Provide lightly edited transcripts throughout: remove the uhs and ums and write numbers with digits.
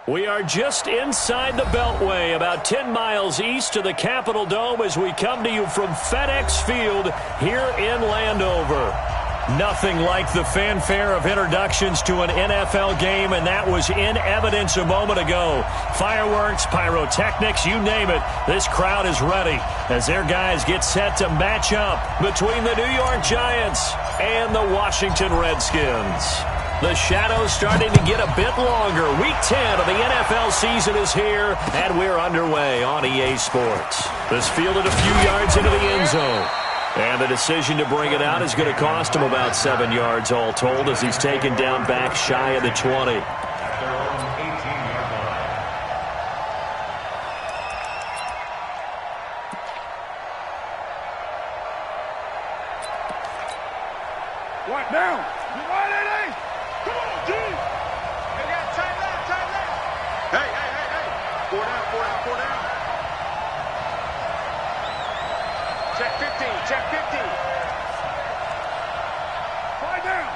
We are just inside the Beltway, about 10 miles east of the Capitol Dome as we come to you from FedEx Field here in Landover. Nothing like the fanfare of introductions to an NFL game, and that was in evidence a moment ago. Fireworks, pyrotechnics, you name it. This crowd is ready as their guys get set to match up between the New York Giants and the Washington Redskins. The shadow's starting to get a bit longer. Week 10 of the NFL season is here, and we're underway on EA Sports. This fielded a few yards into the end zone. And the decision to bring it out is going to cost him about 7 yards all told as he's taken down back shy of the 20. What now? Come on, G! Hey, got tight left. Hey. 4 down. Check 15. 5 down.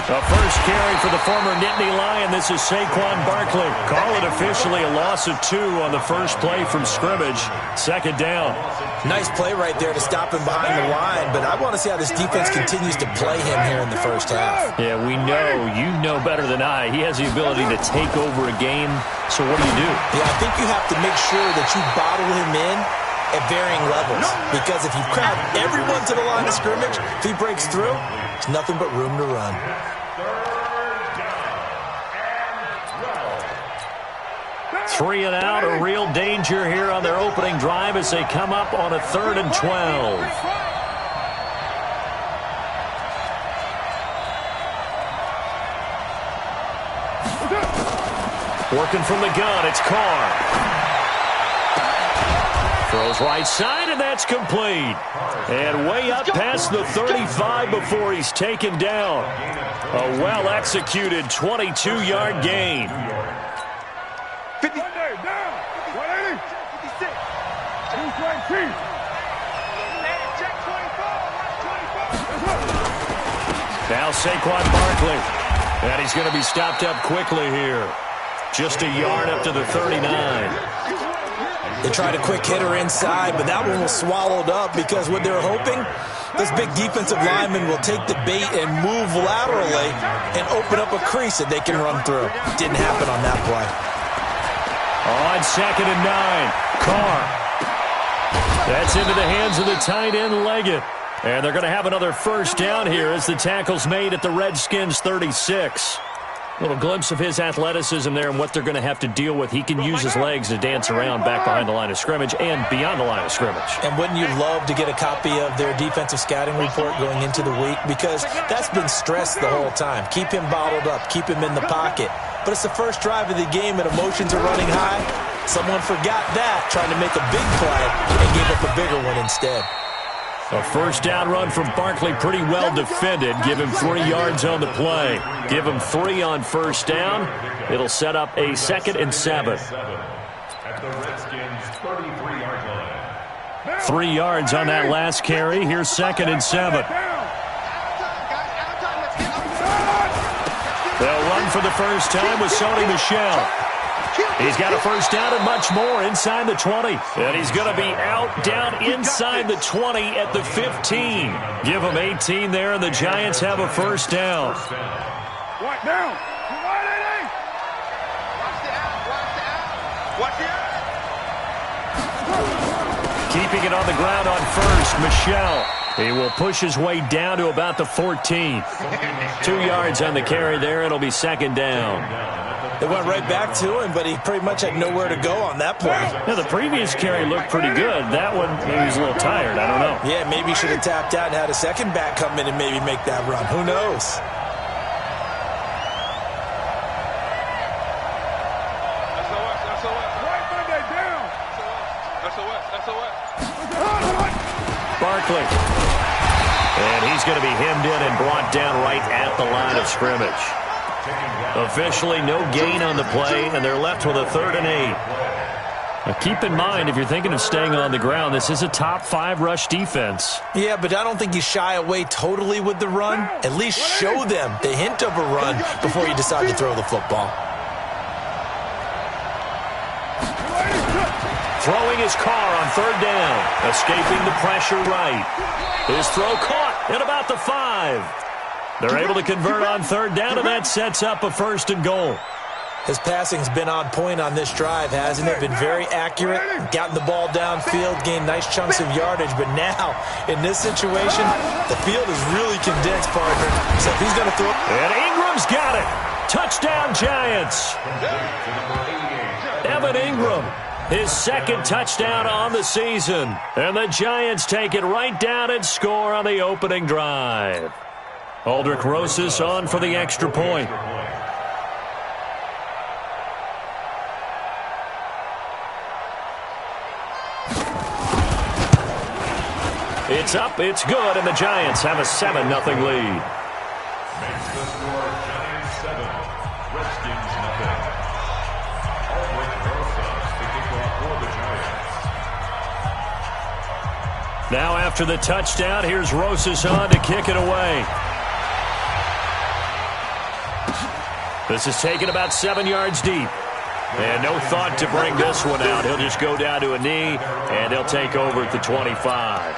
A first carry for the former Nittany Lion. This is Saquon Barkley. Call it officially a loss of 2 on the first play from scrimmage. Second down. Nice play right there to stop him behind the line, but I want to see how this defense continues to play him here in the first half. Yeah, we know. You know better than I. He has the ability to take over a game. So what do? Yeah, I think you have to make sure that you bottle him in at varying levels, because if you crowd everyone to the line of scrimmage, if he breaks through, there's nothing but room to run. 3 and out, a real danger here on their opening drive as they come up on a 3rd and 12. Working from the gun, it's Carr. Throws right side, and that's complete. And way up past the 35 before he's taken down. A well-executed 22-yard gain. 50. Down. 180. 56. 220. Check 24. Now Saquon Barkley. And he's going to be stopped up quickly here. Just a yard up to the 39. They tried a quick hitter inside, but that one was swallowed up because what they're hoping, this big defensive lineman will take the bait and move laterally and open up a crease that they can run through. Didn't happen on that play. On 2nd and 9, Carr. That's into the hands of the tight end, Leggett. And they're going to have another first down here as the tackle's made at the Redskins' 36. A little glimpse of his athleticism there and what they're going to have to deal with. He can use his legs to dance around back behind the line of scrimmage and beyond the line of scrimmage. And wouldn't you love to get a copy of their defensive scouting report going into the week? Because that's been stressed the whole time. Keep him bottled up. Keep him in the pocket. But it's the first drive of the game and emotions are running high. Someone forgot that, trying to make a big play and gave up a bigger one instead. A first down run from Barkley, pretty well defended. Give him 3 yards on the play. Give him 3 on first down. It'll set up a 2nd and 7. 3 yards on that last carry. Here's 2nd and 7. They'll run for the first time with Sony Michel. He's got a first down and much more inside the 20. And he's going to be out down inside the 20 at the 15. Give him 18 there, and the Giants have a first down. What now? 180. Watch the out. Keeping it on the ground on first, Michel. He will push his way down to about the 14. 2 yards on the carry there. It'll be 2nd down. They went right back to him, but he pretty much had nowhere to go on that play. Yeah, the previous carry looked pretty good. That one, he was a little tired. I don't know. Yeah, maybe he should have tapped out and had a second back come in and maybe make that run. Who knows? Barkley. And he's going to be hemmed in and brought down right at the line of scrimmage. Officially no gain on the play, and they're left with a 3rd and 8. Keep in mind, if you're thinking of staying on the ground, this is a top 5 rush defense. Yeah, but I don't think you shy away totally with the run. At least show them the hint of a run before you decide to throw the football. Throwing his car on 3rd down. Escaping the pressure right. His throw caught at about the 5. They're able to convert on 3rd down, and that sets up a 1st and goal. His passing's been on point on this drive, hasn't it? Been very accurate, gotten the ball downfield, gained nice chunks of yardage. But now, in this situation, the field is really condensed, partner. So if he's going to throw... And Ingram's got it. Touchdown, Giants. Evan Ingram, his 2nd touchdown on the season. And the Giants take it right down and score on the opening drive. Aldrich Rosas on for the extra point. It's up, it's good, and the Giants have a 7-0 lead. Makes the score Giants 7, Redskins 0. Aldrich Rosas to kick off for the Giants. Now after the touchdown, here's Rosas on to kick it away. This is taken about 7 yards deep. And no thought to bring this one out. He'll just go down to a knee, and he'll take over at the 25.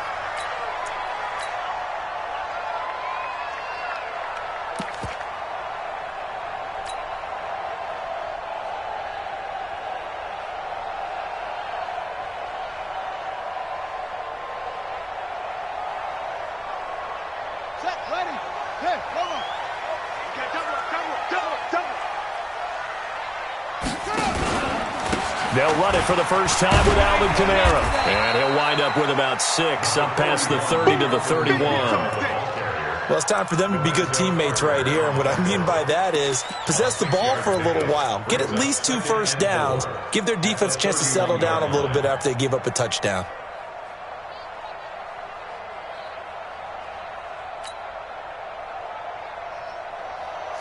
They'll run it for the first time with Alvin Kamara. And he'll wind up with about 6, up past the 30 to the 31. Well, it's time for them to be good teammates right here. And what I mean by that is possess the ball for a little while. Get at least 2 first downs. Give their defense a chance to settle down a little bit after they give up a touchdown.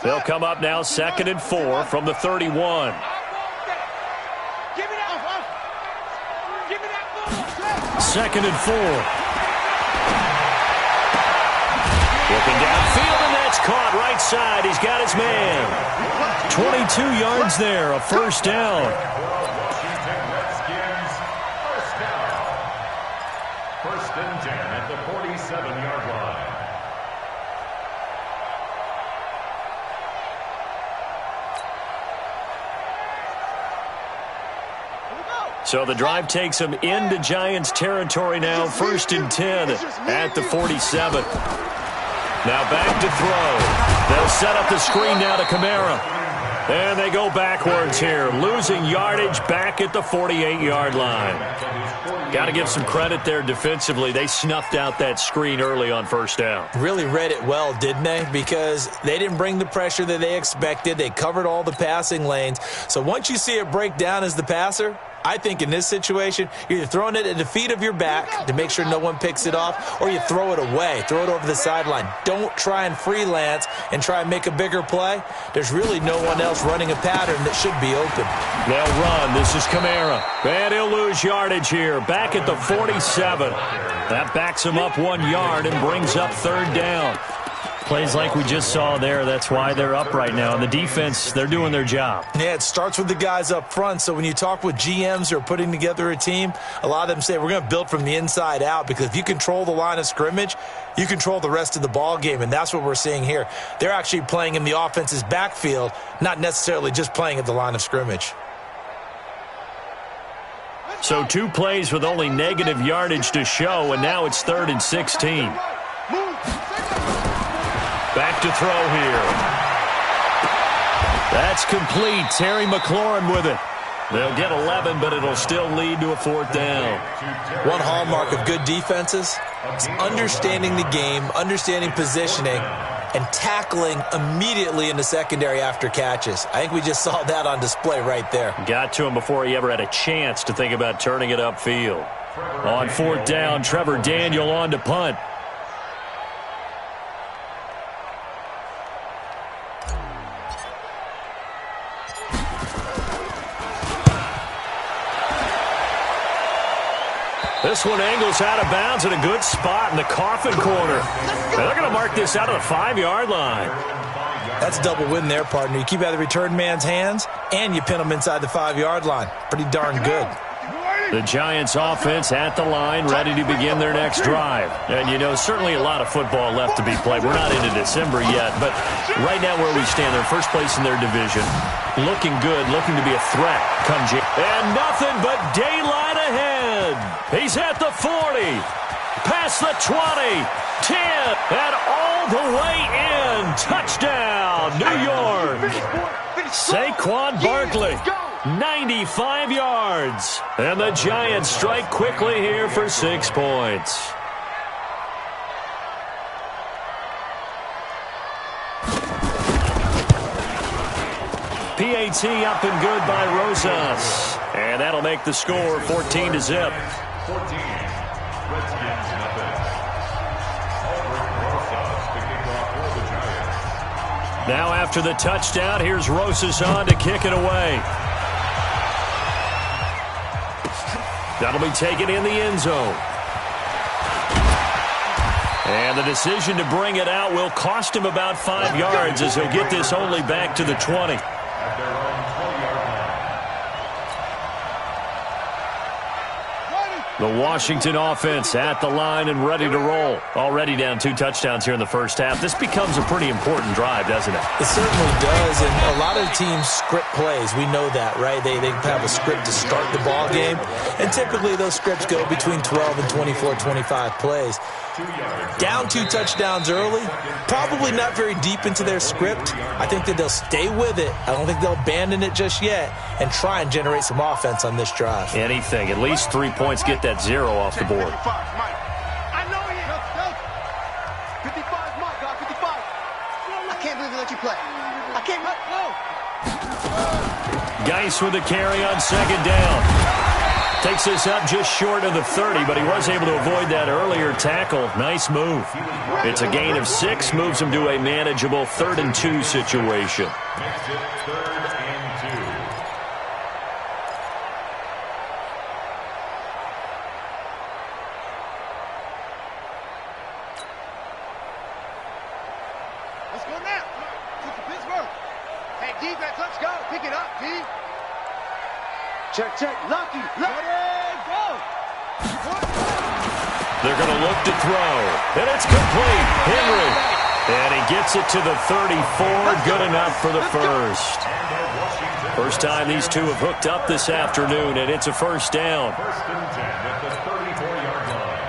They'll come up now 2nd and 4 from the 31. Second and 4. Looking downfield, and that's caught right side. He's got his man. 22 yards there, a 1st down. Washington Redskins, 1st down. 1st and 10 at the 47-yard line. So the drive takes them into Giants territory now. 1st and 10 at the 47. Now back to throw. They'll set up the screen now to Kamara. And they go backwards here, losing yardage back at the 48-yard line. Got to give some credit there defensively. They snuffed out that screen early on 1st down. Really read it well, didn't they? Because they didn't bring the pressure that they expected. They covered all the passing lanes. So once you see it break down as the passer, I think in this situation, you're either throwing it at the feet of your back to make sure no one picks it off, or you throw it away, throw it over the sideline. Don't try and freelance and try and make a bigger play. There's really no one else running a pattern that should be open. They'll run. This is Kamara. And he'll lose yardage here, back at the 47. That backs him up 1 yard and brings up 3rd down. Plays like we just saw there. That's why they're up right now. And the defense, they're doing their job. Yeah, it starts with the guys up front. So when you talk with GMs who are putting together a team, a lot of them say we're going to build from the inside out, because if you control the line of scrimmage, you control the rest of the ball game. And that's what we're seeing here. They're actually playing in the offense's backfield, not necessarily just playing at the line of scrimmage. So 2 plays with only negative yardage to show, and now it's 3rd and 16. Back to throw here. That's complete. Terry McLaurin with it. They'll get 11, but it'll still lead to a 4th down. One hallmark of good defenses is understanding the game, understanding positioning, and tackling immediately in the secondary after catches. I think we just saw that on display right there. Got to him before he ever had a chance to think about turning it upfield. On 4th down, Trevor Daniel on to punt. This one angles out of bounds at a good spot in the coffin corner. And they're going to mark this out of the 5-yard line. That's a double win there, partner. You keep out of the return man's hands, and you pin him inside the 5-yard line. Pretty darn good. The Giants offense at the line, ready to begin their next drive. And, you know, certainly a lot of football left to be played. We're not into December yet, but right now where we stand, they're first place in their division. Looking good, looking to be a threat come January. And nothing but daylight ahead. He's at the 40, past the 20, 10, and all the way in. Touchdown, New York. Saquon Barkley. 95 yards. And the Giants strike quickly here for 6 points. PAT up and good by Rosas. And that'll make the score 14-0. 14. Redskins nothing. Rosas picking off for the Giants. Now after the touchdown, here's Rosas on to kick it away. That'll be taken in the end zone. And the decision to bring it out will cost him about 5 yards as he'll get this only back to the 20. At their own 20-yard line. The Washington offense at the line and ready to roll. Already down 2 touchdowns here in the first half. This becomes a pretty important drive, doesn't it? It certainly does, and a lot of teams script plays. We know that, right? They have a script to start the ball game, and typically those scripts go between 12 and 24, 25 plays. Down 2 touchdowns early, probably not very deep into their script. I think that they'll stay with it. I don't think they'll abandon it just yet and try and generate some offense on this drive. Anything. At least 3 points, get that 0 off the board. I know he is. 55, Mike. 55. I can't believe they let you play. I can't. No. Geis with a carry on second down. Takes this up just short of the 30, but he was able to avoid that earlier tackle. Nice move. It's a gain of 6, moves him to a manageable 3rd and 2 situation. Makes it 3rd and 2. Let's go now. To Pittsburgh. Hey, defense, let's go. Pick it up, D. Check. Lucky. Let it go. They're going to look to throw. And it's complete. Henry. And he gets it to the 34. Good enough for the first. First time these two have hooked up this afternoon, and it's a first down. First and 10 at the 34-yard line.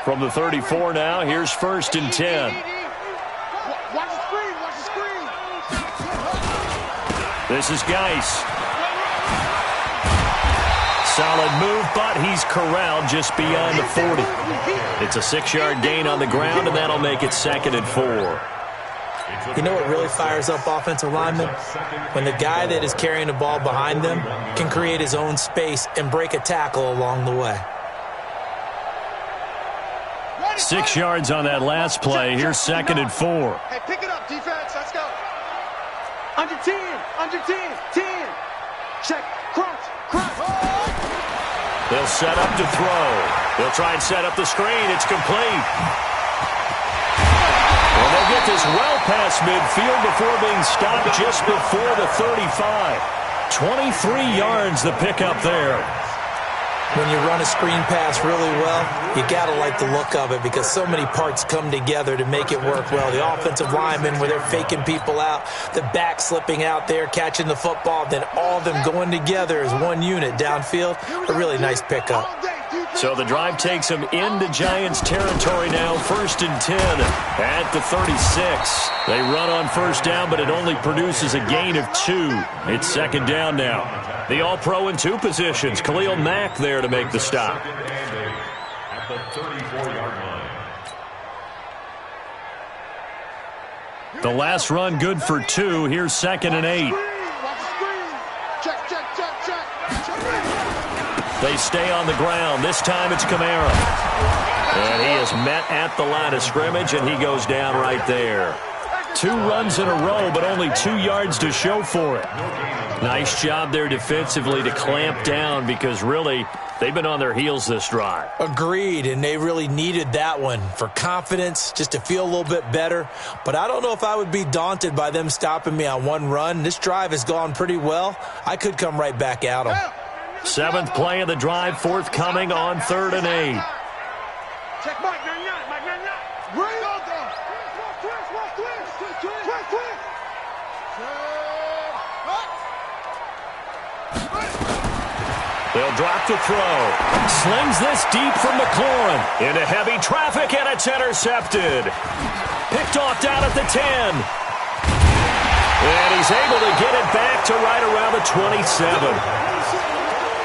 From the 34 now, here's first and 10. Watch the screen. Watch the screen. This is Geis. Solid move, but he's corralled just beyond the 40. It's a 6-yard gain on the ground, and that'll make it 2nd and 4. You know what really fires up offensive linemen? When the guy that is carrying the ball behind them can create his own space and break a tackle along the way. 6 yards on that last play. Here's 2nd and 4. Hey, pick it up, defense. Let's go. Under 10. 10. Check. Crunch. They'll set up to throw. They'll try and set up the screen. It's complete. Well, they'll get this well past midfield before being stopped just before the 35. 23 yards the pickup there. When you run a screen pass really well, you got to like the look of it because so many parts come together to make it work well. The offensive linemen, where they're faking people out, the back slipping out there, catching the football, then all of them going together as one unit downfield. A really nice pickup. So the drive takes them into Giants territory now, 1st and 10 at the 36. They run on first down, but it only produces a gain of 2. It's 2nd down now. The All-Pro in 2 positions. Khalil Mack there to make the stop. At the 34-yard line. The last run good for 2. Here's 2nd and 8. Check. They stay on the ground. This time it's Kamara. And he is met at the line of scrimmage, and he goes down right there. 2 runs in a row, but only 2 yards to show for it. Nice job there defensively to clamp down because really they've been on their heels this drive. Agreed, and they really needed that one for confidence, just to feel a little bit better. But I don't know if I would be daunted by them stopping me on 1 run. This drive has gone pretty well. I could come right back at them. 7th play of the drive, forthcoming on 3rd and 8. Check Mike 99, Mike 99. Bring it on. They'll drop the throw. Slings this deep from McLaurin. Into heavy traffic, and it's intercepted. Picked off down at the 10. And he's able to get it back to right around the 27.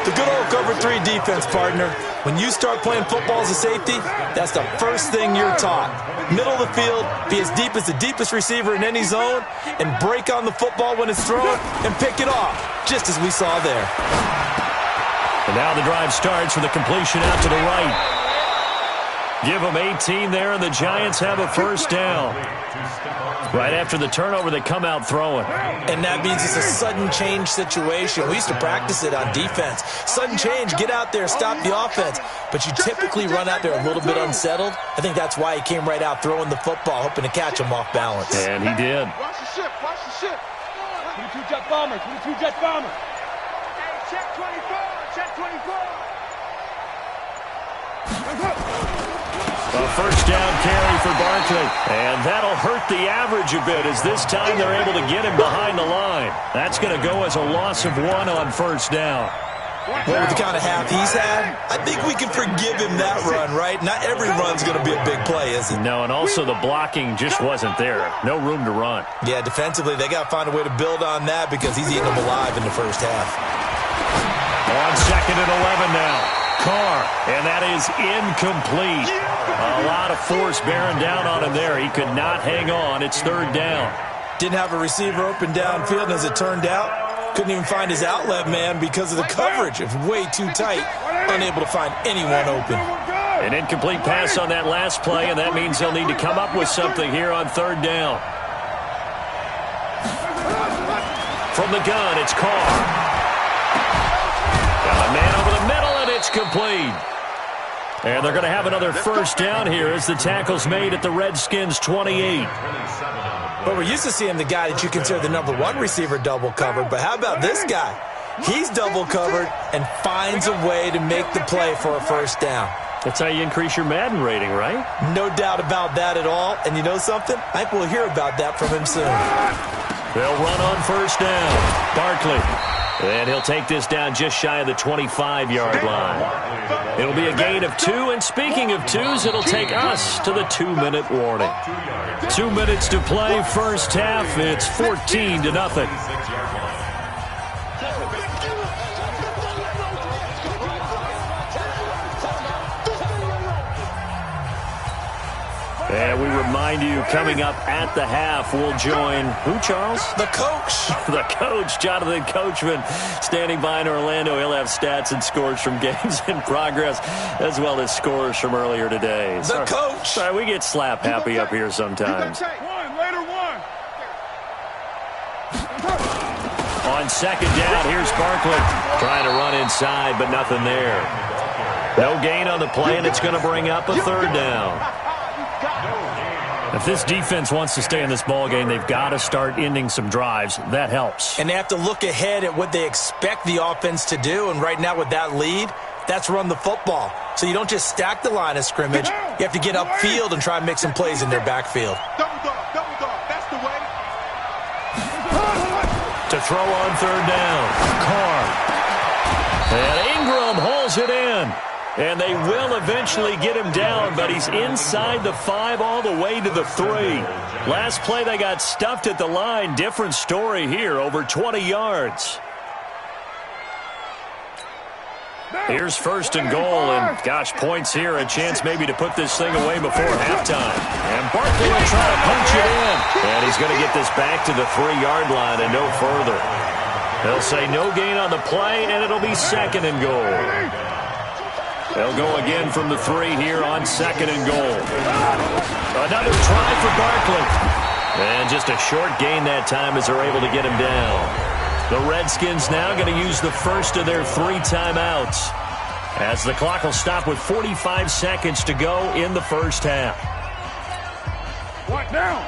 The good old cover 3 defense, partner. When you start playing football as a safety, that's the first thing you're taught. Middle of the field, be as deep as the deepest receiver in any zone, and break on the football when it's thrown and pick it off, just as we saw there. And now the drive starts with a completion out to the right. Give them 18 there, and the Giants have a first down. Right after the turnover, they come out throwing. And that means it's a sudden change situation. We used to practice it on defense. Sudden change, get out there, stop the offense. But you typically run out there a little bit unsettled. I think that's why he came right out throwing the football, hoping to catch him off balance. And he did. Watch the ship, watch the ship. 22 jet bomber, 22 jet bomber. Hey, check 24, check 24. A first down carry for Barkley. And that'll hurt the average a bit as this time they're able to get him behind the line. That's going to go as a loss of 1 on first down. Well, with the kind of half he's had, I think we can forgive him that run, right? Not every run's going to be a big play, is it? No, and also the blocking just wasn't there. No room to run. Yeah, defensively, they got to find a way to build on that because he's eating them alive in the first half. On 2nd and 11 now. Carr, and that is incomplete. A lot of force bearing down on him there. He could not hang on. It's 3rd down. Didn't have a receiver open downfield, and as it turned out, couldn't even find his outlet man because of the coverage. It was way too tight, unable to find anyone open. An incomplete pass on that last play, and that means they'll need to come up with something here on 3rd down. From the gun, it's Carr. Got a man over the middle, and it's complete. And they're going to have another first down here as the tackle's made at the Redskins' 28. But we're used to seeing the guy that you consider the number 1 receiver double covered. But how about this guy? He's double covered and finds a way to make the play for a first down. That's how you increase your Madden rating, right? No doubt about that at all. And you know something? I think we'll hear about that from him soon. They'll run on first down. Barkley. And he'll take this down just shy of the 25-yard line. It'll be a gain of 2, and speaking of 2s, it'll take us to the 2-minute warning. 2 minutes to play, first half. It's 14-0. And we remind you, coming up at the half, we'll join who, Charles? The coach. The coach, Jonathan Coachman, standing by in Orlando. He'll have stats and scores from games in progress, as well as scores from earlier today. The coach. Sorry, we get slap happy up here sometimes. Later one. On 2nd down, here's Barkley trying to run inside, but nothing there. No gain on the play, and it's going to bring up a 3rd down. If this defense wants to stay in this ballgame, they've got to start ending some drives. That helps. And they have to look ahead at what they expect the offense to do. And right now with that lead, that's run the football. So you don't just stack the line of scrimmage. You have to get upfield and try and make some plays in their backfield. Double dog, that's the way. To throw on 3rd down. Carr. And Ingram holds it in. And they will eventually get him down, but he's inside the 5 all the way to the 3. Last play, they got stuffed at the line. Different story here, over 20 yards. Here's 1st and goal, and gosh, points here, a chance maybe to put this thing away before halftime. And Barkley will try to punch it in. And he's going to get this back to the 3-yard line and no further. They'll say no gain on the play, and it'll be 2nd and goal. They'll go again from the 3 here on 2nd and goal. Another try for Barkley. And just a short gain that time as they're able to get him down. The Redskins now going to use the first of their 3 timeouts, as the clock will stop with 45 seconds to go in the first half. What now?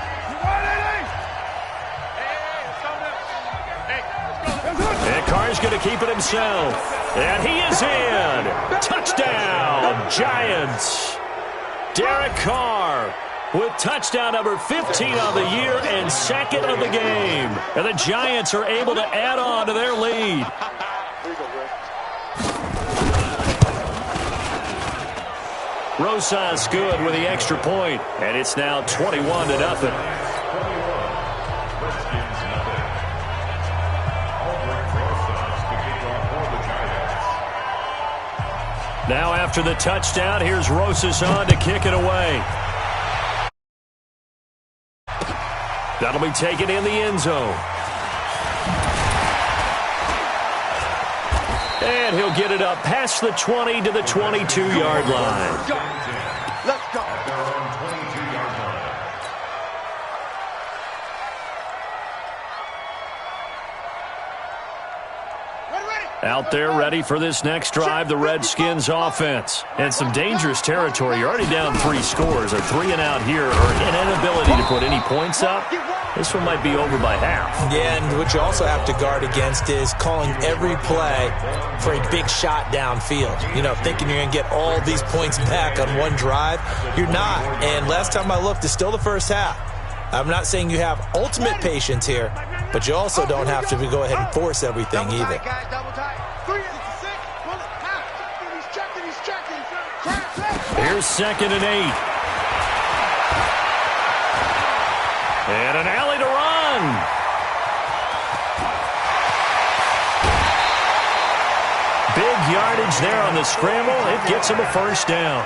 And Carr's going to keep it himself. And he is in. Touchdown, Giants. Derek Carr with touchdown number 15 of the year and 2nd of the game. And the Giants are able to add on to their lead. Rosas good with the extra point, and it's now 21-0. Now after the touchdown, here's Rosas on to kick it away. That'll be taken in the end zone. And he'll get it up past the 20 to the 22-yard line. Let's go. Out there ready for this next drive, the Redskins offense. And some dangerous territory. You're already down 3 scores. A 3 and out here, or an inability to put any points up. This one might be over by half. Yeah, and what you also have to guard against is calling every play for a big shot downfield. You know, thinking you're going to get all these points back on one drive. You're not. And last time I looked, it's still the first half. I'm not saying you have ultimate patience here, but you also don't have to go ahead and force everything either. Here's 2nd and 8. And an alley to run. Big yardage there on the scramble. It gets him a first down.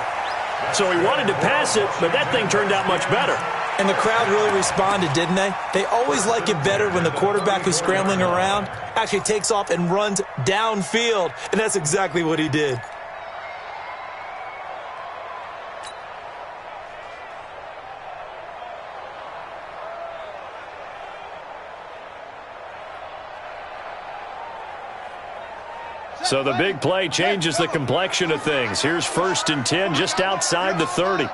So he wanted to pass it, but that thing turned out much better. And the crowd really responded, didn't they? They always like it better when the quarterback who's scrambling around actually takes off and runs downfield. And that's exactly what he did. So the big play changes the complexion of things. Here's 1st and 10 just outside the 30.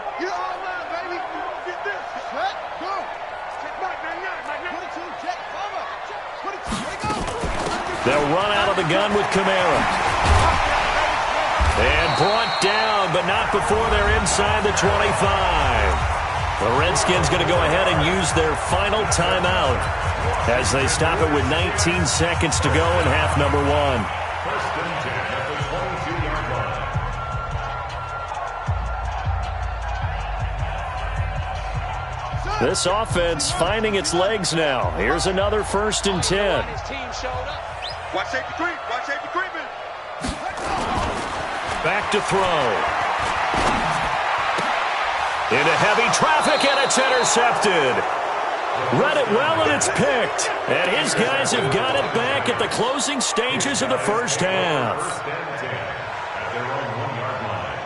They'll run out of the gun with Kamara. And brought down, but not before they're inside the 25. The Redskins going to go ahead and use their final timeout as they stop it with 19 seconds to go in half number 1. 1st and 10 at the 22-yard line. This offense finding its legs now. Here's another 1st and 10. Watch safety creep. Watch safety creeping. Back to throw. Into heavy traffic, and it's intercepted. Read it well, and it's picked. And his guys have got it back at the closing stages of the first half. 1st and 10 at their own 1-yard line.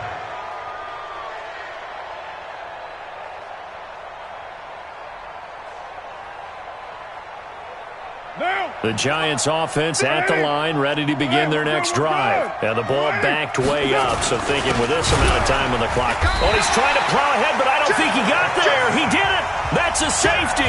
The Giants offense at the line, ready to begin their next drive. And the ball backed way up, so thinking with this amount of time on the clock. Oh, he's trying to plow ahead, but I don't think he got there. He did it. That's a safety.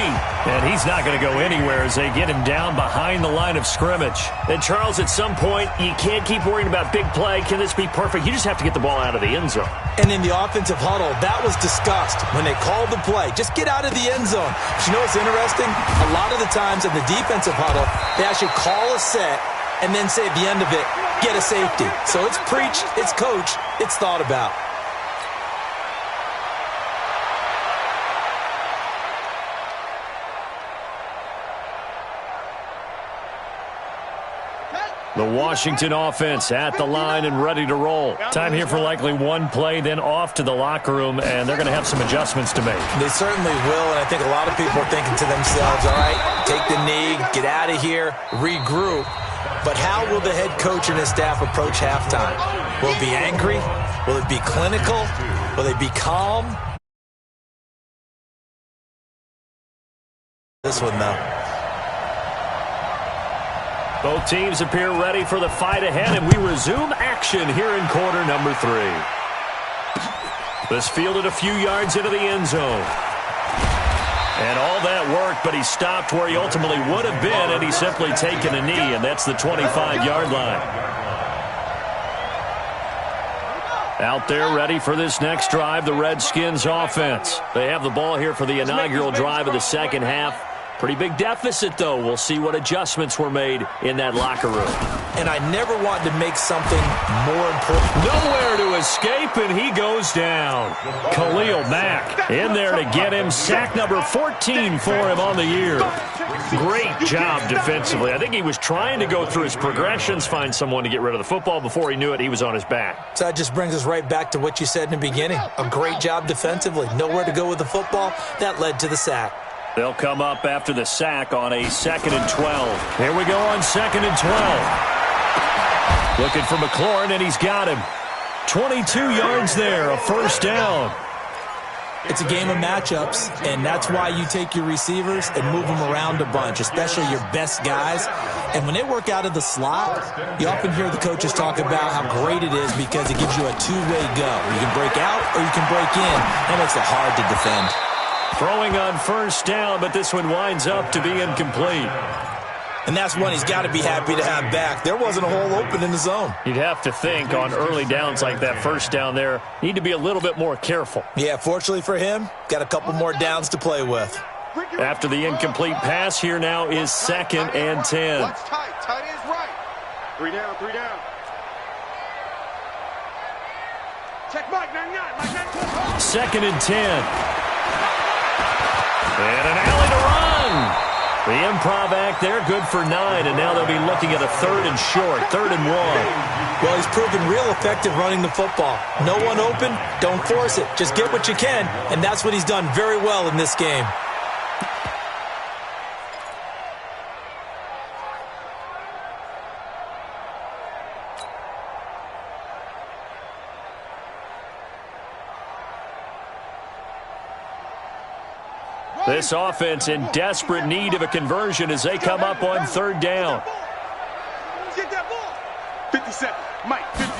And he's not going to go anywhere as they get him down behind the line of scrimmage. And, Charles, at some point, you can't keep worrying about big play. Can this be perfect? You just have to get the ball out of the end zone. And in the offensive huddle, that was discussed when they called the play. Just get out of the end zone. But you know what's interesting? A lot of the times in the defensive huddle, they actually call a set and then say at the end of it, get a safety. So it's preached, it's coached, it's thought about. The Washington offense at the line and ready to roll. Time here for likely one play, then off to the locker room, and they're going to have some adjustments to make. They certainly will, and I think a lot of people are thinking to themselves, all right, take the knee, get out of here, regroup. But how will the head coach and his staff approach halftime? Will it be angry? Will it be clinical? Will they be calm? this one, though. Both teams appear ready for the fight ahead, and we resume action here in quarter number 3. This fielded a few yards into the end zone. And all that worked, but he stopped where he ultimately would have been, and he's simply taken a knee, and that's the 25-yard line. Out there ready for this next drive, the Redskins offense. They have the ball here for the inaugural drive of the second half. Pretty big deficit, though. We'll see what adjustments were made in that locker room. And I never want to make something more important. Nowhere to escape, and he goes down. Khalil Mack in there to get him. Sack number 14 for him on the year. Great job defensively. I think he was trying to go through his progressions, find someone to get rid of the football. Before he knew it, he was on his back. So that just brings us right back to what you said in the beginning. A great job defensively. Nowhere to go with the football. That led to the sack. They'll come up after the sack on a 2nd and 12. Here we go on 2nd and 12. Looking for McLaurin, and he's got him. 22 yards there, a first down. It's a game of matchups, and that's why you take your receivers and move them around a bunch, especially your best guys. And when they work out of the slot, you often hear the coaches talk about how great it is because it gives you a two-way go. You can break out or you can break in. That makes it hard to defend. Throwing on first down, but this one winds up to be incomplete. And that's one he's got to be happy to have back. There wasn't a hole open in the zone. You'd have to think on early downs like that first down there, need to be a little bit more careful. Yeah, fortunately for him, got a couple more downs to play with. After the incomplete pass, here now is 2nd and 10. Watch tight. Tight is right. 3 down, 3 down. Check Mike, 9-9. 2nd and 10. And an alley to run. The improv act there, good for 9, and now they'll be looking at a 3rd and short, 3rd and 1. Well, he's proven real effective running the football. No one open, don't force it. Just get what you can, and that's what he's done very well in this game. This offense in desperate need of a conversion as they come up on 3rd down. Get that ball. 50 seconds. Mike, 50.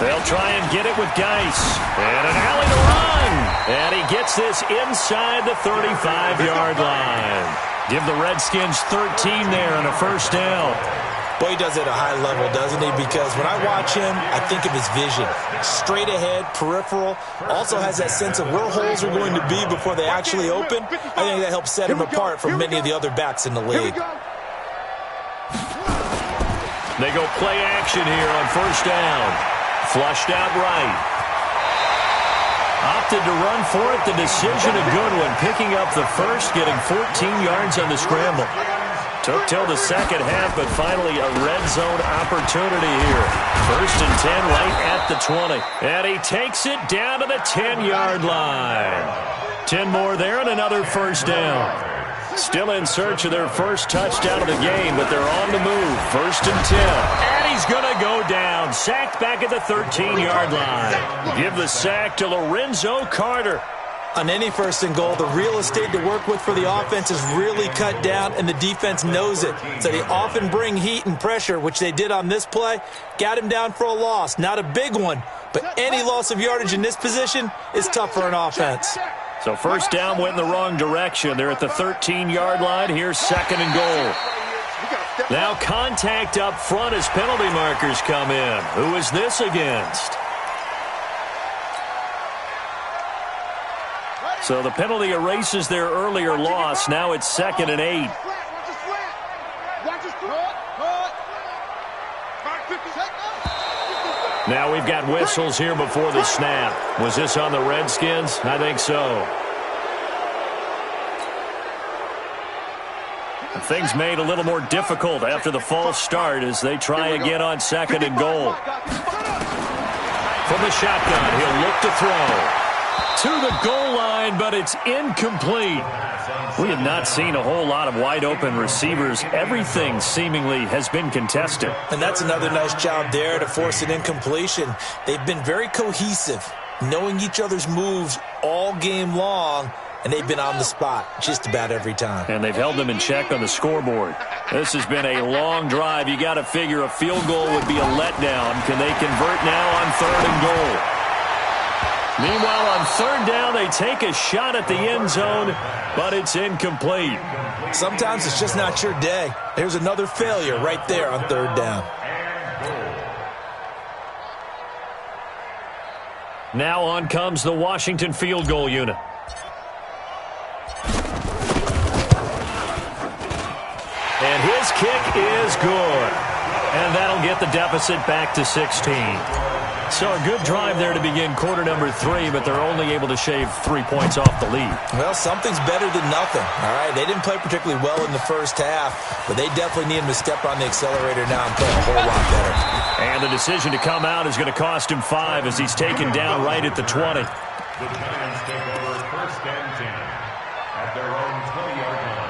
They'll try and get it with Geis. And an alley to run. And he gets this inside the 35-yard line. Give the Redskins 13 there and a first down. Boy, he does it at a high level, doesn't he? Because when I watch him, I think of his vision. Straight ahead, peripheral. Also has that sense of where holes are going to be before they actually open. I think that helps set him apart from many of the other backs in the league. They go play action here on first down. Flushed out right. Opted to run for it. The decision a good one. Picking up the first, getting 14 yards on the scramble. Took till the second half, but finally a red zone opportunity here. 1st and 10 right at the 20. And he takes it down to the 10-yard line. 10 more there and another first down. Still in search of their first touchdown of the game, but they're on the move. 1st and 10. And he's going to go down. Sacked back at the 13-yard line. Give the sack to Lorenzo Carter. On any 1st and goal, the real estate to work with for the offense is really cut down, and the defense knows it. So they often bring heat and pressure, which they did on this play. Got him down for a loss. Not a big one, but any loss of yardage in this position is tough for an offense. So first down went in the wrong direction. They're at the 13-yard line. Here's 2nd and goal. Now contact up front as penalty markers come in. Who is this against? So the penalty erases their earlier loss. Now it's 2nd and 8. Now we've got whistles here before the snap. Was this on the Redskins? I think so. Things made a little more difficult after the false start as they try again on 2nd and goal. From the shotgun, he'll look to throw. To the goal line, but it's incomplete. We have not seen a whole lot of wide-open receivers. Everything seemingly has been contested. And that's another nice job there to force an incompletion. They've been very cohesive, knowing each other's moves all game long, and they've been on the spot just about every time. And they've held them in check on the scoreboard. This has been a long drive. You got to figure a field goal would be a letdown. Can they convert now on 3rd and goal? Meanwhile, on 3rd down, they take a shot at the end zone, but it's incomplete. Sometimes it's just not your day. There's another failure right there on 3rd down. Now on comes the Washington field goal unit. And his kick is good. And that'll get the deficit back to 16. So a good drive there to begin quarter number 3, but they're only able to shave 3 points off the lead. Well, something's better than nothing, all right? They didn't play particularly well in the first half, but they definitely need him to step on the accelerator now and play a whole lot better. And the decision to come out is going to cost him 5 as he's taken down right at the 20. The Giants take over 1st and 10 at their own 20-yard line.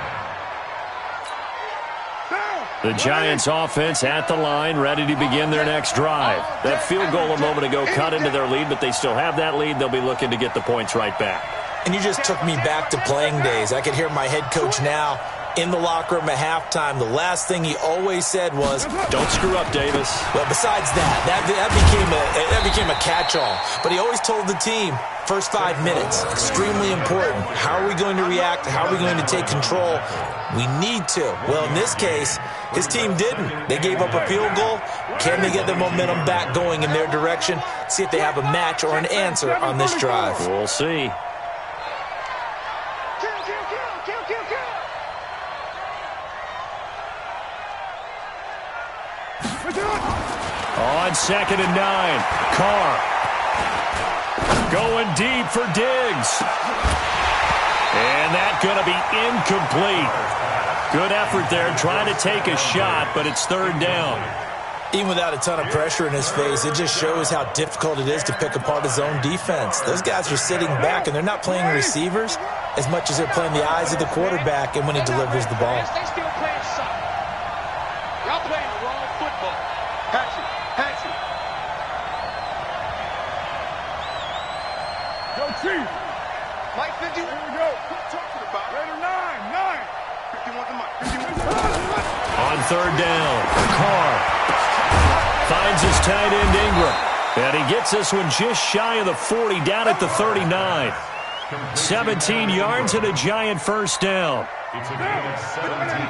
The Giants offense at the line, ready to begin their next drive. That field goal a moment ago cut into their lead, but they still have that lead. They'll be looking to get the points right back. And you just took me back to playing days. I could hear my head coach now in the locker room at halftime. The last thing he always said was, "Don't screw up, Davis." Well, besides that became a catch-all. But he always told the team, first 5 minutes, extremely important. How are we going to react? How are we going to take control? We need to. Well, in this case, his team didn't. They gave up a field goal. Can they get the momentum back going in their direction? See if they have a match or an answer on this drive. We'll see. On 2nd and 9, Carr going deep for Diggs. And that's going to be incomplete. Good effort there, trying to take a shot, but it's 3rd down. Even without a ton of pressure in his face, it just shows how difficult it is to pick apart his own defense. Those guys are sitting back, and they're not playing receivers as much as they're playing the eyes of the quarterback and when he delivers the ball. They still playing soccer. Y'all playing the wrong football. Patch it. Yo, Chief. Mike 50. Here we go. What you talking about? Raider 9. 51 to Mike. 51. On 3rd down, Carr finds his tight end Ingram. And he gets this one just shy of the 40, down at the 39. 17 yards and a Giant first down.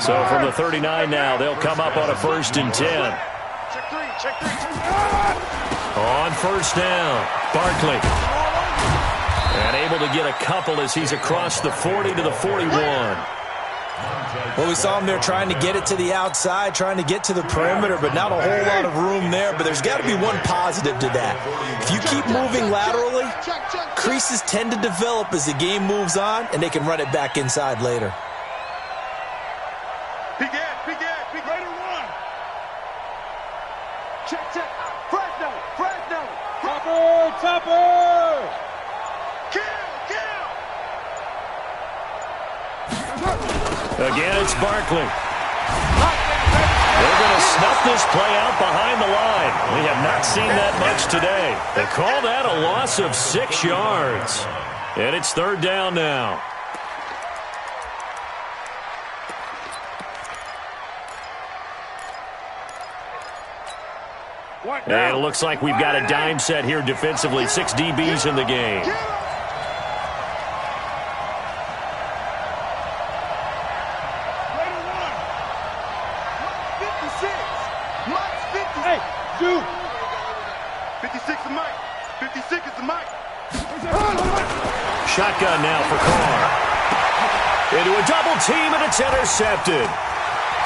So from the 39 now, they'll come up on a 1st and 10. Check three. On 1st down, Barkley. And able to get a couple as he's across the 40 to the 41. Well, we saw him there trying to get it to the outside, trying to get to the perimeter, but not a whole lot of room there. But there's got to be one positive to that. If you keep moving laterally, creases tend to develop as the game moves on, and they can run it back inside later. Big Ed. Raider 1. Check. Fresno. Topper. Kill. Again, it's Barkley. They're going to snuff this play out behind the line. We have not seen that much today. They call that a loss of 6 yards. And it's 3rd down now. And it looks like we've got a dime set here defensively. 6 DBs in the game. Dude. 56 is Mike. 56 is the Mike. Shotgun now for Carr. Into a double team, and it's intercepted.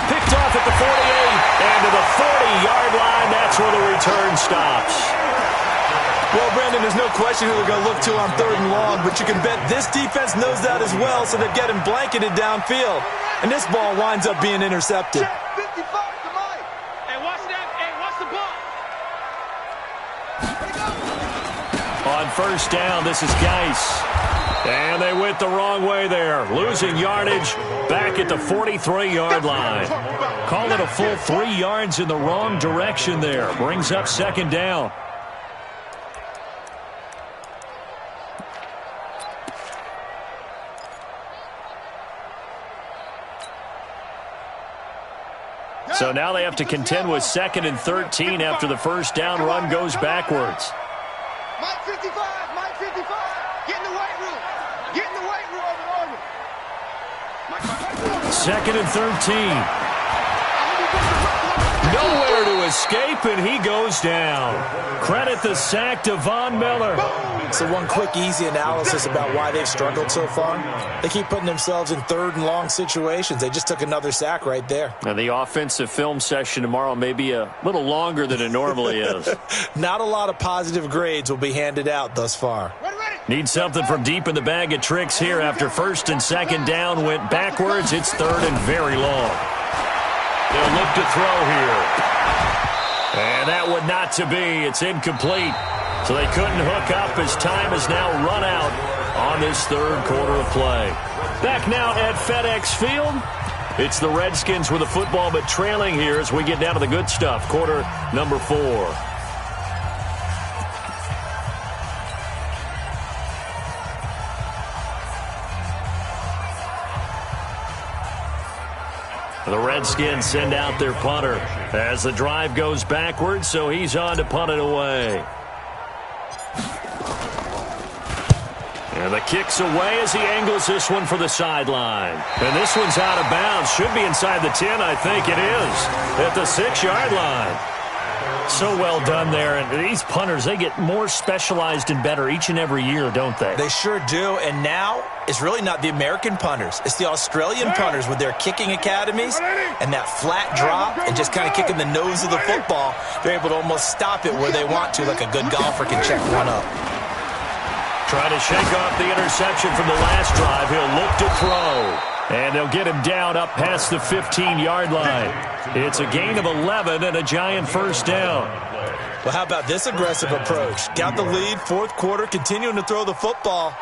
Picked off at the 48, and to the 40-yard line. That's where the return stops. Well, Brandon, there's no question who they're going to look to on 3rd and long, but you can bet this defense knows that as well, so they're getting blanketed downfield. And this ball winds up being intercepted. 55 to Mike. Hey, watch that. Hey, watch the ball. On 1st down, this is Geis. And they went the wrong way there. Losing yardage back at the 43-yard line. Call it a full 3 yards in the wrong direction there. Brings up 2nd down. So now they have to contend with 2nd and 13 after the first down run goes backwards. Mike 55, Mike 55. Get in the weight room. Get in the weight room. 2nd and 13. Nowhere to escape, and he goes down. Credit the sack to Von Miller. So one quick, easy analysis about why they've struggled so far. They keep putting themselves in 3rd and long situations. They just took another sack right there. Now, the offensive film session tomorrow may be a little longer than it normally is. Not a lot of positive grades will be handed out thus far. Need something from deep in the bag of tricks here after 1st and 2nd down went backwards. It's 3rd and very long. They'll look to throw here. And that would not to be. It's incomplete. So they couldn't hook up as time has now run out on this 3rd quarter of play. Back now at FedEx Field. It's the Redskins with the football, but trailing here as we get down to the good stuff. Quarter number 4. The Redskins send out their punter as the drive goes backwards, so he's on to punt it away. And the kick's away as he angles this one for the sideline. And this one's out of bounds. Should be inside the 10, I think it is, at the 6-yard line. So well done there. And these punters, they get more specialized and better each and every year, don't they? They sure do. And now it's really not the American punters. It's the Australian punters with their kicking academies and that flat drop and just kind of kicking the nose of the football. They're able to almost stop it where they want to, like a good golfer can check one up. Trying to shake off the interception from the last drive. He'll look to throw. And they'll get him down up past the 15-yard line. It's a gain of 11 and a giant first down. Well, how about this aggressive approach? Got the lead, 4th quarter, continuing to throw the football.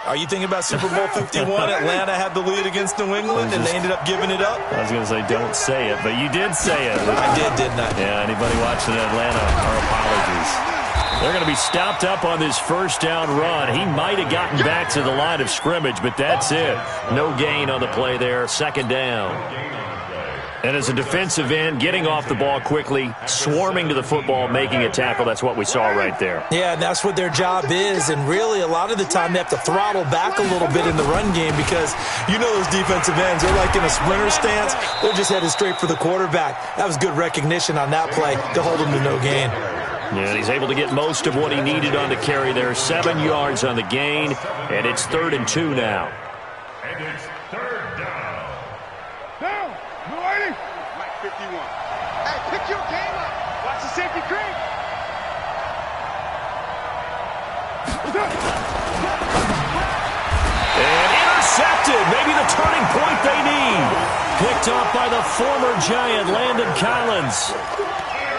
Are you thinking about Super Bowl 51? Atlanta had the lead against New England, and they ended up giving it up? I was going to say don't say it, but you did say it. I did, didn't I? Yeah, anybody watching Atlanta, our apologies. They're going to be stopped up on this first down run. He might have gotten back to the line of scrimmage, but that's it. No gain on the play there, 2nd down. And as a defensive end, getting off the ball quickly, swarming to the football, making a tackle, that's what we saw right there. Yeah, and that's what their job is. And really, a lot of the time, they have to throttle back a little bit in the run game because you know those defensive ends, they're like in a sprinter stance. They're just headed straight for the quarterback. That was good recognition on that play to hold him to no gain. Yeah, and he's able to get most of what he needed on the carry there. 7 yards on the gain, and it's 3rd and 2 now. And it's 3rd down. Down. No waiting. Mike 51. Hey, pick your game up. Watch the safety creep. And intercepted. Maybe the turning point they need. Picked off by the former Giant, Landon Collins.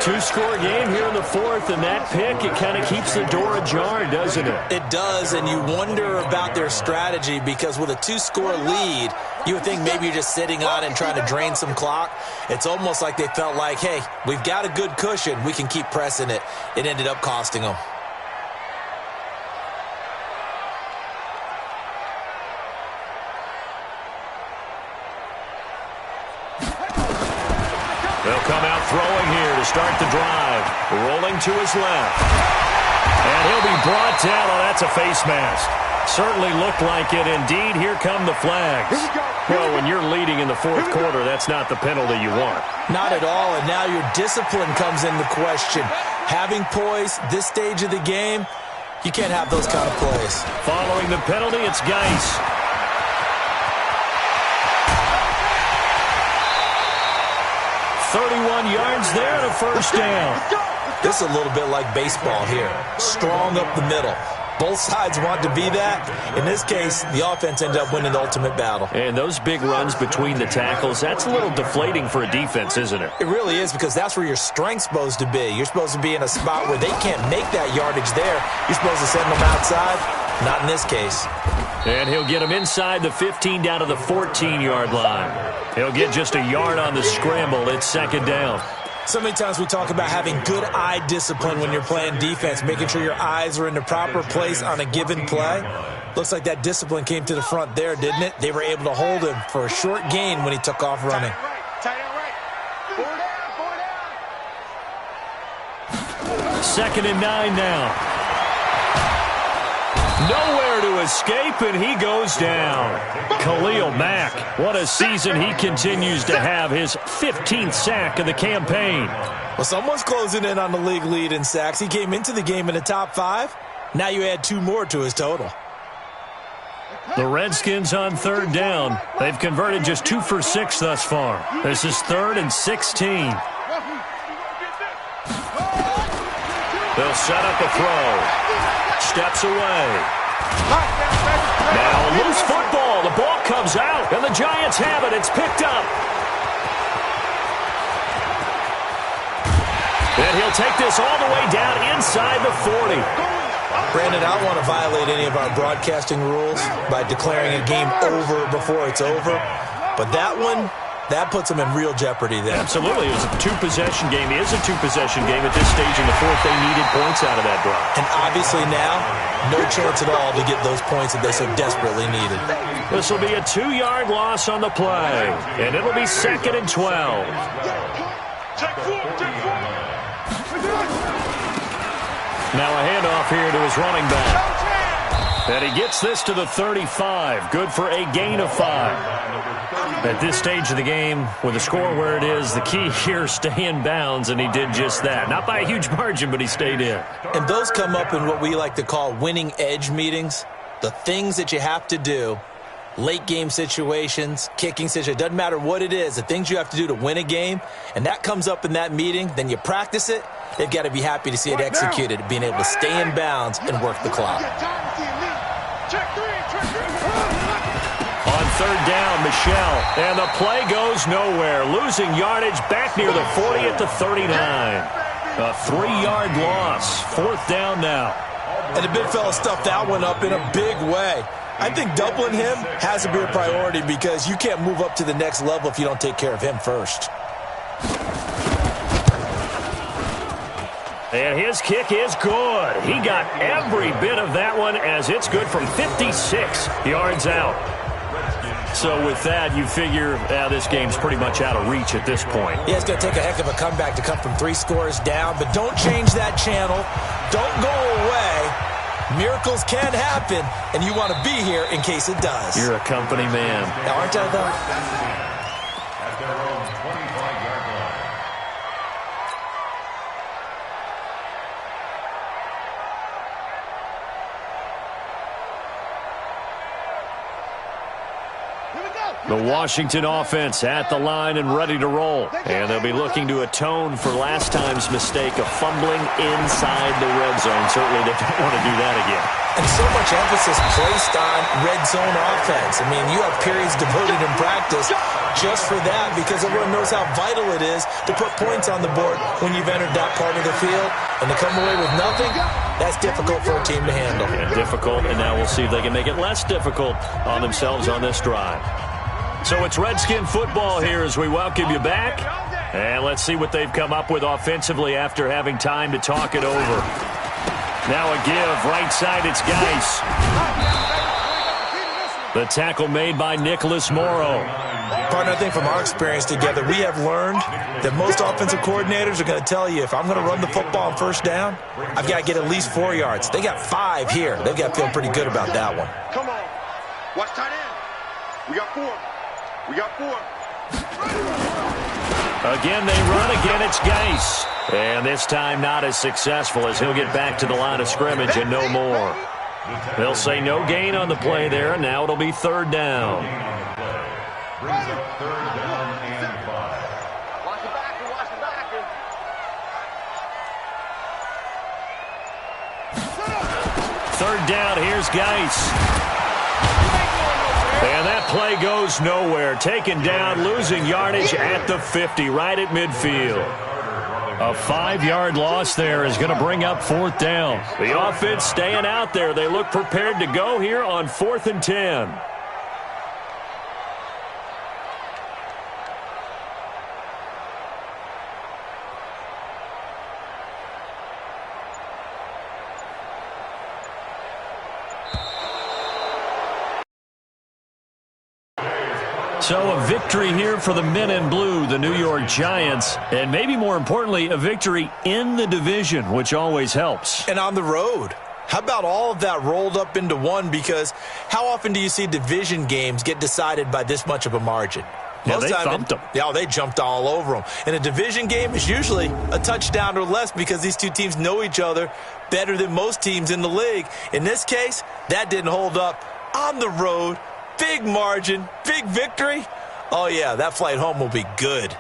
2-score game here in the 4th, and that pick, it kind of keeps the door ajar, doesn't it? It does, and you wonder about their strategy because with a 2-score lead, you would think maybe you're just sitting on and trying to drain some clock. It's almost like they felt like, hey, we've got a good cushion. We can keep pressing it. It ended up costing them. They'll come out throwing here to start the drive. Rolling to his left. And he'll be brought down. Oh, that's a face mask. Certainly looked like it. Indeed, here come the flags. Well, when you're leading in the 4th quarter, that's not the penalty you want. Not at all, and now your discipline comes into question. Having poise this stage of the game, you can't have those kind of plays. Following the penalty, it's Geis. .31 yards there and a first down. This is a little bit like baseball here. Strong up the middle. Both sides want to be that. In this case, the offense ended up winning the ultimate battle. And those big runs between the tackles, that's a little deflating for a defense, isn't it? It really is because that's where your strength's supposed to be. You're supposed to be in a spot where they can't make that yardage there. You're supposed to send them outside. Not in this case. And he'll get him inside the 15 down to the 14-yard line. He'll get just a yard on the scramble. It's 2nd down. So many times we talk about having good eye discipline when you're playing defense, making sure your eyes are in the proper place on a given play. Looks like that discipline came to the front there, didn't it? They were able to hold him for a short gain when he took off running. Tight end right. 2nd and 9 now. Nowhere to escape, and he goes down. Khalil Mack, what a season he continues to have, his 15th sack of the campaign. Well, someone's closing in on the league lead in sacks. He came into the game in the top 5. Now you add 2 more to his total. The Redskins on 3rd down. They've converted just 2 for 6 thus far. This is 3rd and 16. They'll set up a throw. Steps away. Now loose football. The ball comes out, and the Giants have it. It's picked up. And he'll take this all the way down inside the 40. Brandon, I don't want to violate any of our broadcasting rules by declaring a game over before it's over. But that one, that puts them in real jeopardy there. Absolutely. It was a 2-possession game. It is a 2-possession game at this stage in the 4th. They needed points out of that drive. And obviously now, no chance at all to get those points that they so desperately needed. This will be a 2-yard loss on the play. And it'll be 2nd and 12. Now a handoff here to his running back. And he gets this to the 35. Good for a gain of 5. At this stage of the game, with the score where it is, the key here is stay in bounds, and he did just that. Not by a huge margin, but he stayed in. And those come up in what we like to call winning edge meetings. The things that you have to do, late game situations, kicking situations, doesn't matter what it is, the things you have to do to win a game, and that comes up in that meeting, then you practice it. They've got to be happy to see it executed, being able to stay in bounds and work the clock. On 3rd down, Michelle, and the play goes nowhere. Losing yardage back near the 40 at the 39. A 3-yard loss. 4th down now. And the big fella stuffed that one up in a big way. I think doubling him has to be a priority because you can't move up to the next level if you don't take care of him first. And his kick is good. He got every bit of that one as it's good from 56 yards out. So with that, you figure this game's pretty much out of reach at this point. Yeah, it's going to take a heck of a comeback to come from 3 scores down, but don't change that channel. Don't go away. Miracles can happen, and you want to be here in case it does. You're a company man. Now, aren't I, though? At their own 25-yard line. The Washington offense at the line and ready to roll. And they'll be looking to atone for last time's mistake of fumbling inside the red zone. Certainly they don't want to do that again. And so much emphasis placed on red zone offense. I mean, you have periods devoted in practice just for that because everyone knows how vital it is to put points on the board when you've entered that part of the field. And to come away with nothing, that's difficult for a team to handle. Yeah, difficult, and now we'll see if they can make it less difficult on themselves on this drive. So it's Redskin football here as we welcome you back. And let's see what they've come up with offensively after having time to talk it over. Now a give. Right side, it's Geis. The tackle made by Nicholas Morrow. Partner, I think from our experience together, we have learned that most offensive coordinators are going to tell you, if I'm going to run the football on 1st down, I've got to get at least 4 yards. They got 5 here. They've got to feel pretty good about that one. Come on. Watch tight end. We got 4. We got 4. Again, they run. Again, it's Geis. And this time not as successful as he'll get back to the line of scrimmage and no more. They'll say no gain on the play there, and now it'll be 3rd down. Brings up 3rd down and 5. Watch the backer. Watch the backer. 3rd down, here's Geis. And that play goes nowhere. Taken down, losing yardage at the 50, right at midfield. A 5-yard loss there is going to bring up 4th down. The offense staying out there. They look prepared to go here on 4th and 10. So a victory here for the men in blue, the New York Giants, and maybe more importantly, a victory in the division, which always helps. And on the road. How about all of that rolled up into one? Because how often do you see division games get decided by this much of a margin? Yeah, they thumped them. Yeah, they jumped all over them. And a division game is usually a touchdown or less because these two teams know each other better than most teams in the league. In this case, that didn't hold up. On the road, big margin, big victory. Oh, yeah, that flight home will be good.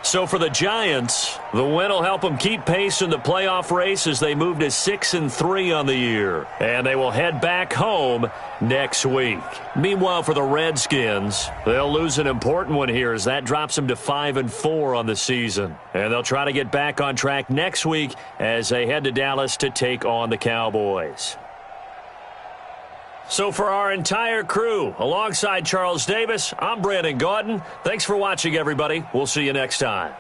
So for the Giants, the win will help them keep pace in the playoff race as they move to 6-3 on the year. And they will head back home next week. Meanwhile, for the Redskins, they'll lose an important one here as that drops them to 5-4 on the season. And they'll try to get back on track next week as they head to Dallas to take on the Cowboys. So for our entire crew, alongside Charles Davis, I'm Brandon Gaudin. Thanks for watching, everybody. We'll see you next time.